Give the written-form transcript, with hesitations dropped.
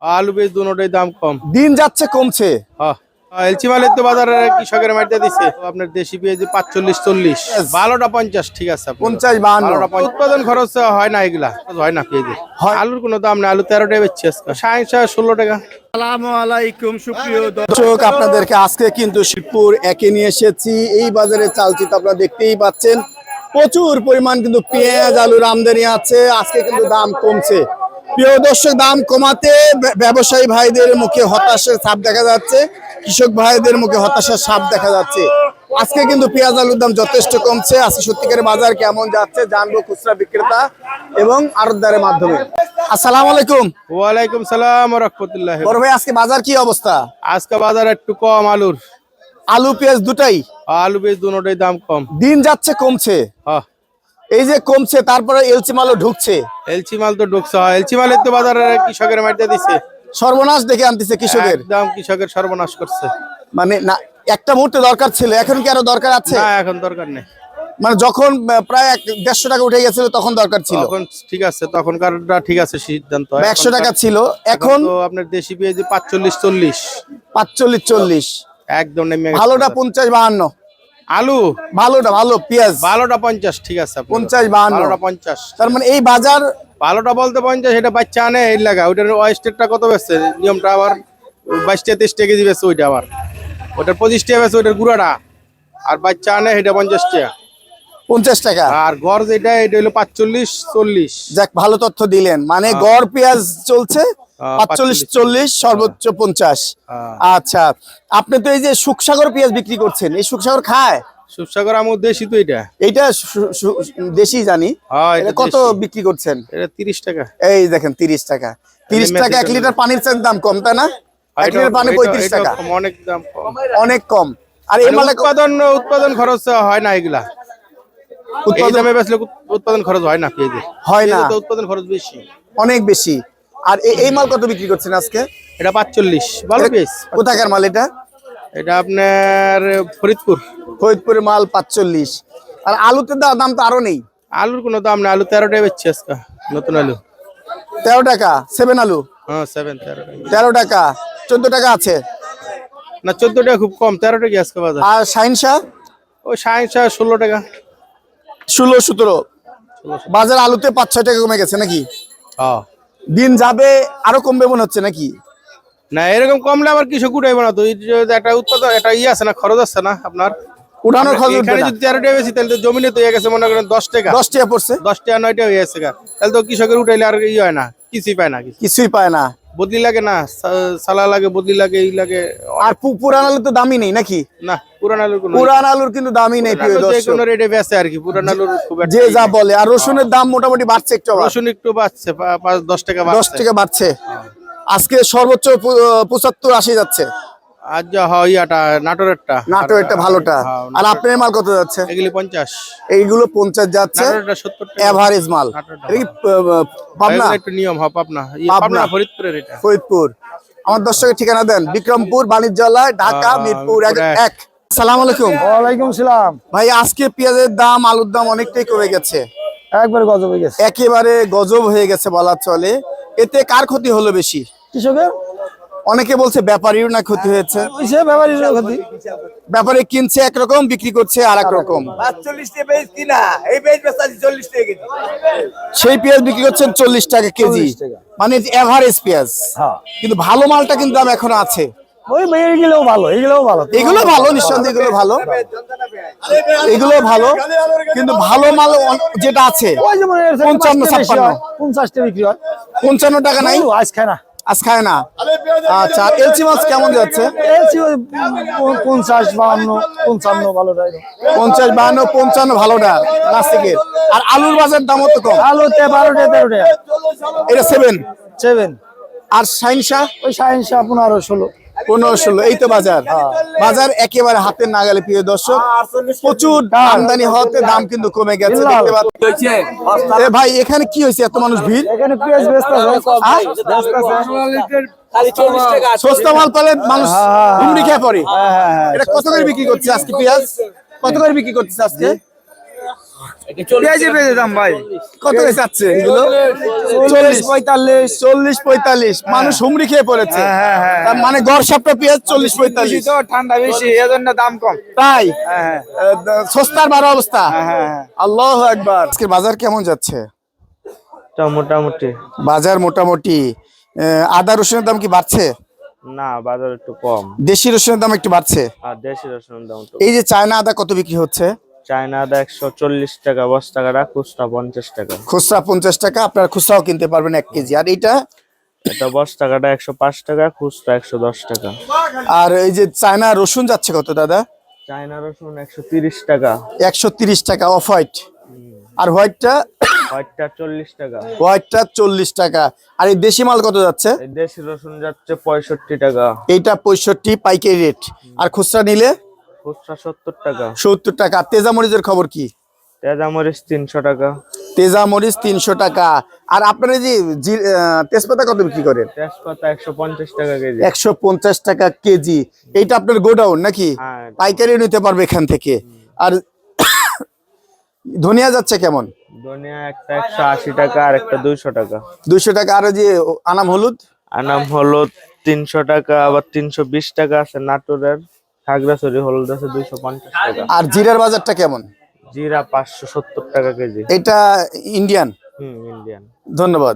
আলু বীজ দুটোটাই দাম কম, দিন যাচ্ছে কমছে। হ্যাঁ। এলচি মালের তো বাজারে কৃষকের মাইটা দিচ্ছে আপনার দেশি পেঁয়াজ 45-40, ভালোটা 50, ঠিক আছে 50-52 উৎপাদন খরচ হয় না, এগুলা হয় না পেঁয়াজের। আলুর কোনো দাম না, আলু 13 টাকা বেচছে আজকে, 16 টাকা। আসসালামু আলাইকুম সুপ্রিয় দর্শক, আপনাদেরকে আজকে কিন্তু শিবপুর একে নিয়ে এসেছি। এই বাজারে চালচিত্র আপনারা দেখতেই পাচ্ছেন, প্রচুর পরিমাণ কিন্তু পেঁয়াজ আলুর আমদানি আছে। আজকে কিন্তু দাম কমছে। প্রিয় দর্শক, দাম কমাতে ব্যবসায়ী ভাইদের মুখে হতাশার ছাপ দেখা যাচ্ছে, কৃষক ভাইদের মুখে হতাশার ছাপ দেখা যাচ্ছে। আজকে কিন্তু পেঁয়াজ আলুর দাম যথেষ্ট কমছে। আজকে সত্যিকারের বাজার কেমন যাচ্ছে জানবো খুচরা বিক্রেতা এবং আড়তদারের মাধ্যমে। আসসালামু আলাইকুম। ওয়ালাইকুম সালাম ওয়া রাহমাতুল্লাহ। বড় ভাই, আজকে বাজার কি অবস্থা? আজকে বাজার একটু কম আলুর। আলু পেঁয়াজ দুটাই? আলু বীজ দুটোটাই দাম কম। দিন যাচ্ছে কমছে। হ্যাঁ। এই যে কমছে, তারপরে এলসি মালও ঢুকছে। এলচি মাল তো ঢুকছে, এলচি মালের তো বাজারে কৃষকের মাইটা দিচ্ছে সর্বনাশ দেখে আনতেছে কৃষকের। দাম কৃষকের সর্বনাশ করছে। মানে না, একটা মুহূর্তে দরকার ছিল, এখন কি আরো দরকার আছে? না, এখন দরকার নেই। মানে যখন প্রায় 150 টাকা উঠে গেছিল তখন দরকার ছিল। তখন ঠিক আছে, তখনকারটা ঠিক আছে সিদ্ধান্ত। 100 টাকা ছিল, এখন তো আপনার দেশি পেঁয়াজ 45-40, 45-40 একদম নেমে গেছে। ভালোটা 50-52। আলু ভালোটা ভালো পেঁয়াজ ভালোটা 50, ঠিক আছে 50-52। ভালোটা 50। তার মানে এই বাজার ভালোটা বলতে 50, এটা বাচ্চা আনে এই লাগা। ওইটার ওয়েস্টেরটা কত বেচছে, নিয়মটা আবার 22-23 টাকা কেজি বেচছে। ওইটা আবার ওইটার 25 টাকা বেচছে, ওইটার গুঁড়াটা। আর বাচ্চা আনে এটা 50 টাকা। 50 টাকা। আর গড় যেটা, এটা হলো 45-40। যাক, ভালো তথ্য দিলেন। মানে গড় পেঁয়াজ চলছে 45-40, সর্বোচ্চ 50। আচ্ছা, আপনি তো এই যে সুখসাগর পেঁয়াজ বিক্রি করছেন, এই সুখসাগর খায়? সুখসাগর আমার দেশি তো এটা। এইটা দেশি জানি। হ্যাঁ, এটা কত বিক্রি করছেন? এটা 30 টাকা। এই দেখেন 30 টাকা। 30 টাকা 1 লিটার পানির দাম কম, তাই না? 1 লিটার পানি 35 টাকা, অনেক দাম কম, অনেক কম। আর এই মালে উৎপাদন খরচ হয় না, এগুলা এই দামে বেচলে উৎপাদন খরচ হয় না পেঁয়াজে। হয় না, উৎপাদন খরচ বেশি, অনেক বেশি। আর এই মাল কত বিক্রি করছেন আজকে? এটা 45, ভালো পেঁয়াজ। কোথাকার মাল এটা? এটা আপনার ফরিদপুরের মাল 45। আর আলুতে দাম তো আরো নেই। আলুর কোনো দাম না, আলু 13 টাকা বেচছে আজকে, নতুন আলু 13 টাকা। 7 আলু? হ্যাঁ 7, 13 টাকা। 14 টাকা আছে না, 14 টাকা খুব কম, 13 টাকা আজকে বাজার। আর শাহিনশাহ? ওই 16 টাকা, 16-17 বাজার। আলুতে 5-6 টাকা কমে গেছে নাকি? হ্যাঁ। দিন যাবে আরো কমবে মনে হচ্ছে নাকি? না, এরকম কমলে আবার কৃষক উঠাইবে না তো। একটা উৎপাদন, একটা আছে না, খরচ আছে না আপনার, উঠানোর খরচ। এখানে যদি 13 টাকা বেশি, তাহলে তো জমিনে তো হয়ে গেছে মনে করেন 10 টাকা। 10 টাকা পড়ছে, 10 টাকা 9 টাকা হয়ে গেছে। তাহলে তো কৃষকের উঠাইলে আর হয় না, কিছুই পায় না। কিছুই পায় না। বদলি লাগে না, সালা লাগে, বদলি লাগে, এই লাগে। আর পুরান আলু তো দামই নেই নাকি? না, পুরান আলুর কোনো, পুরান আলুর কিন্তু দামই নেই প্রিয় দর্শক। কোনো রেটে বেচে আর কি, পুরান আলুর খুব একটা যে যা বলে। আর রসুনের দাম মোটামুটি বাড়ছে একটু, রসুন একটু বাড়ছে, 10 টাকা 10 টাকা বাড়ছে। আজকে সর্বোচ্চ 75-80 যাচ্ছে। আজ যা হয় ইয়াটা নাটোরেরটা ভালোটা। আর আপনার মাল কত যাচ্ছে? এগুলি 50, এইগুলো 50 যাচ্ছে, নাটোরেরটা 70 টাকা এভারেজ মাল। এটা কি পাবনা? একটু নিয়ম হয়, পাবনা ফরিদপুরের। এটা ফরিদপুর। আমার দর্শকের ঠিকানা দেন। বিক্রমপুর বাণিজ্যালয়, ঢাকা, মিরপুর 1। আসসালামু আলাইকুম। ওয়ালাইকুম সালাম। ভাই, আজকে পেঁয়াজের দাম আলুর দাম অনেকটাই কমে গেছে, একবারে গজব হয়ে গেছে, একেবারে গজব হয়ে গেছে বলা চলে। এতে কার ক্ষতি হলো বেশি? কৃষকের। অনেকে বলছে ব্যাপারীর না ক্ষতি হয়েছে। ব্যাপারীর ক্ষতি। ব্যাপারী কিনছে একরকম, বিক্রি করছে আর এক রকম। 45 টাকা পেঁয়াজ কিনা, এই পেঁয়াজ বেচাছি 40 টাকা কেজি। সেই পেঁয়াজ বিক্রি করছেন 40 টাকা কেজি, 40 টাকা। মানে এভারেজ পেঁয়াজ। হ্যাঁ। কিন্তু ভালো মালটা কিন্তু দাম এখনো আছে। ওই এইগুলোও ভালো, এইগুলোও ভালো, এগুলো ভালো, নিঃসন্দেহে এগুলো ভালো, এগুলো ভালো। কিন্তু ভালো মাল যেটা আছে ওই যেমন 55-56, 50 টাকা বিক্রি হয়। 55 টাকা নাই, আজ খায় না, আজ খায় না। আচ্ছা, এলচি মাছ কেমন যাচ্ছে? 50-52-55 ভালো যায়। 50-52-55 ভালোটা নাস্তিকের। আর আলুর বাজার দামও তো কম। আলুতে 12 টাকা 13 টাকা। এটা 7। আর শাহিনশাহ ওই 15-16। 15-16, এই তো বাজার। বাজার একেবারে হাতের নাগালে প্রিয় দর্শক। প্রচুর আমদানি হওয়াতে দাম কিন্তু কমে গেছে, দেখতে পাচ্ছেন। ভাই, এখানে কি হয়েছে এত মানুষ ভিড়? এখানে পেঁয়াজ বেচতে আছে। সস্তা মাল পেলে মানুষ হুমড়ি খেয়ে পড়ে। এটা কত করে বিক্রি করছে আজকে পেঁয়াজ? কত করে বিক্রি করছে আজকে? পেঁয়াজের পেঁয়াজের দাম ভাই কত করে চাচ্ছে এগুলো? 40-45 মানুষ হুমড়ি খেয়ে পড়েছে। তার মানে গড় সাপটা পেঁয়াজ 40-45। তো ঠান্ডা বেশি এজন্য দাম কম। তাই হ্যাঁ সস্তার বারো অবস্থা। হ্যাঁ আল্লাহু আকবার। আজকে বাজার কেমন যাচ্ছে? মোটামুটি বাজার মোটামুটি। আদা রসুনের দাম কি বাড়ছে? না, বাজার একটু কম। দেশি রসুনের দাম একটু বাড়ছে। আর দেশি রসুনের দাম তো এই যে চায়না আদা কত বিক্রি হচ্ছে? চায়না আদা 140 টাকা বস্তাকাটা, খুচরা 50 টাকা। খুচরা 50 টাকা, আপনার খুচরাও কিনতে পারবেন 1 কেজি। আর এইটা? এটা বস্তাকাটা 105 টাকা, খুচরা 110 টাকা। আর এই যে চায়না রসুন যাচ্ছে কত দাদা? চায়না রসুন 130 টাকা। 130 টাকা অফ হোয়াইট। আর হোয়াইটটা? হোয়াইটটা 40 টাকা। হোয়াইটটা 40 টাকা। আর এই দেশি মাল কত যাচ্ছে? এই দেশি রসুন যাচ্ছে 65 টাকা। এইটা 65 পাইকারি রেট। আর খুচরা নিলে? খুচরা 70 টাকা। 70 টাকা। তেজা মরিচের খবর কি? তেজা মরিচ 300 টাকা। তেজা মরিচ 300 টাকা। আর আপনার এই যে তেজপাতা কত বিক্রি করেন? তেজপাতা 150 টাকা কেজি। 150 টাকা কেজি। এইটা আপনার গোডাউন নাকি? হ্যাঁ। পাইকারি নিতে পারবে এখান থেকে। আর ধনিয়া যাচ্ছে কেমন? ধনিয়া একটা 180 টাকা আর একটা 200 টাকা। 200 টাকা। আর ওই যে আনাম হলুদ? আনাম হলুদ 300 টাকা, আবার 320 টাকা আছে নাটোরের। খাগড়াছড়ি হলুদ আছে 250 টাকা। আর জিরার বাজারটা কেমন? জিরা 570 টাকা কেজি। এটা ইন্ডিয়ান। ইন্ডিয়ান। ধন্যবাদ।